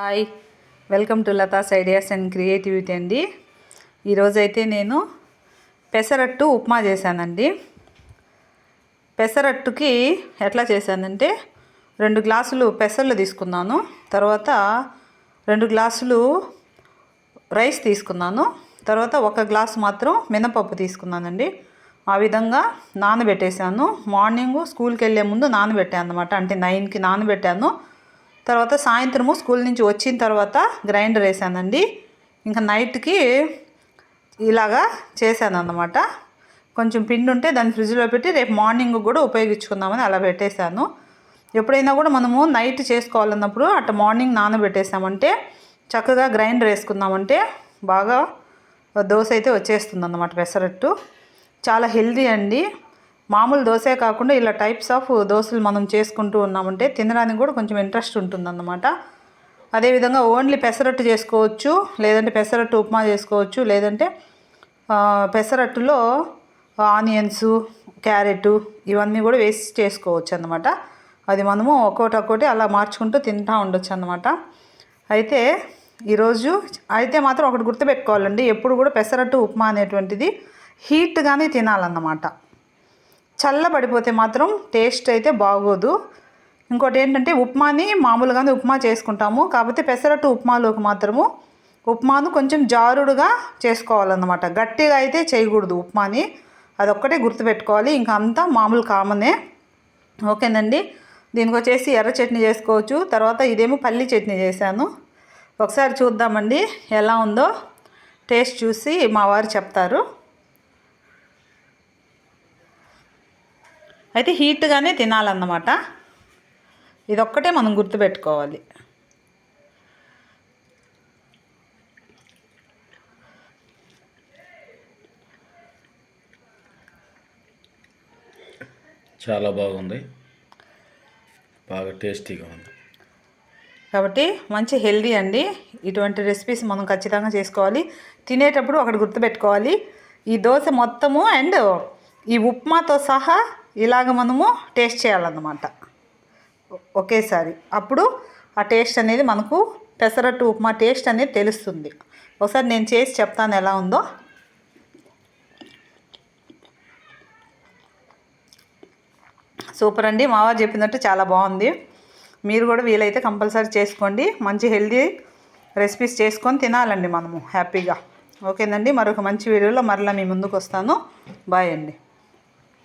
Hi, welcome to Latha's ideas and creativity అండి. ఈరోజైతే నేను పెసరట్టు ఉప్మా చేశానండి. పెసరట్టుకి ఎట్లా చేశానంటే 2 గ్లాసులు పెసర్లు తీసుకున్నాను, తర్వాత 2 గ్లాసులు రైస్ తీసుకున్నాను, తర్వాత 1 గ్లాసు మాత్రం మినపప్పు తీసుకున్నానండి. ఆ విధంగా నానబెట్టేశాను. మార్నింగ్ స్కూల్కి వెళ్ళే ముందు నానబెట్టాను అనమాట. అంటే 9కి నానబెట్టాను. తర్వాత సాయంత్రము స్కూల్ నుంచి వచ్చిన తర్వాత గ్రైండర్ వేసానండి. ఇంకా నైట్కి ఇలాగా చేశాను అన్నమాట. కొంచెం పిండి ఉంటే దాన్ని ఫ్రిడ్జ్లో పెట్టి రేపు మార్నింగ్ కూడా ఉపయోగించుకుందామని అలా పెట్టేశాను. ఎప్పుడైనా కూడా మనము నైట్ చేసుకోవాలన్నప్పుడు అట్లా మార్నింగ్ నానబెట్టేసామంటే చక్కగా గ్రైండర్ వేసుకుందామంటే బాగా దోశ అయితే వచ్చేస్తుంది అన్నమాట. పెసరట్టు చాలా హెల్దీ అండి. మామూలు దోశే కాకుండా ఇలా టైప్స్ ఆఫ్ దోశలు మనం చేసుకుంటూ ఉన్నామంటే తినడానికి కూడా కొంచెం ఇంట్రెస్ట్ ఉంటుందన్నమాట. అదేవిధంగా ఓన్లీ పెసరట్టు చేసుకోవచ్చు, లేదంటే పెసరట్టు ఉప్మా చేసుకోవచ్చు, లేదంటే పెసరట్టులో ఆనియన్స్, క్యారెట్ ఇవన్నీ కూడా వేసి చేసుకోవచ్చు అన్నమాట. అది మనము ఒక్కొక్కటి అలా మార్చుకుంటూ తింటూ ఉండొచ్చు అన్నమాట. అయితే ఈరోజు అయితే మాత్రం ఒకటి గుర్తుపెట్టుకోవాలండి, ఎప్పుడు కూడా పెసరట్టు ఉప్మా అనేటువంటిది హీట్గానే తినాలన్నమాట. చల్లబడిపోతే మాత్రం టేస్ట్ అయితే బాగోదు. ఇంకోటి ఏంటంటే ఉప్మాని మామూలుగానే ఉప్మా చేసుకుంటాము, కాకపోతే పెసరట్టు ఉప్మాలోకి మాత్రము ఉప్మాను కొంచెం జారుడుగా చేసుకోవాలన్నమాట. గట్టిగా అయితే చేయకూడదు ఉప్మాని, అదొక్కటే గుర్తుపెట్టుకోవాలి. ఇంకా అంతా మామూలు కామనే. ఓకేనండి. దీనికి వచ్చేసి ఎర్ర చట్నీ చేసుకోవచ్చు. తర్వాత ఇదేమో పల్లి చట్నీ చేశాను. ఒకసారి చూద్దామండి ఎలా ఉందో. టేస్ట్ చూసి మా వారు చెప్తారు. అయితే హీట్గానే తినాలన్నమాట. ఇదొక్కటే మనం గుర్తుపెట్టుకోవాలి. చాలా బాగుంది, బాగా టేస్టీగా ఉంది. కాబట్టి మంచి హెల్దీ అండి. ఇటువంటి రెసిపీస్ మనం ఖచ్చితంగా చేసుకోవాలి. తినేటప్పుడు ఒకటి గుర్తుపెట్టుకోవాలి, ఈ దోశ మొత్తము అండ్ ఈ ఉప్మాతో సహా ఇలాగ మనము టేస్ట్ చేయాలన్నమాట ఒకేసారి. అప్పుడు ఆ టేస్ట్ అనేది మనకు పెసరట్టు ఉప్మా టేస్ట్ అనేది తెలుస్తుంది. ఒకసారి నేను చేసి చెప్తాను ఎలా ఉందో. సూపర్ అండి, మావారు చెప్పినట్టు చాలా బాగుంది. మీరు కూడా వీలైతే కంపల్సరీ చేసుకోండి. మంచి హెల్దీ రెసిపీస్ చేసుకొని తినాలండి మనము హ్యాపీగా. ఓకేనండి, మరొక మంచి వీడియోలో మరలా మీ ముందుకు వస్తాను. బాయ్ అండి.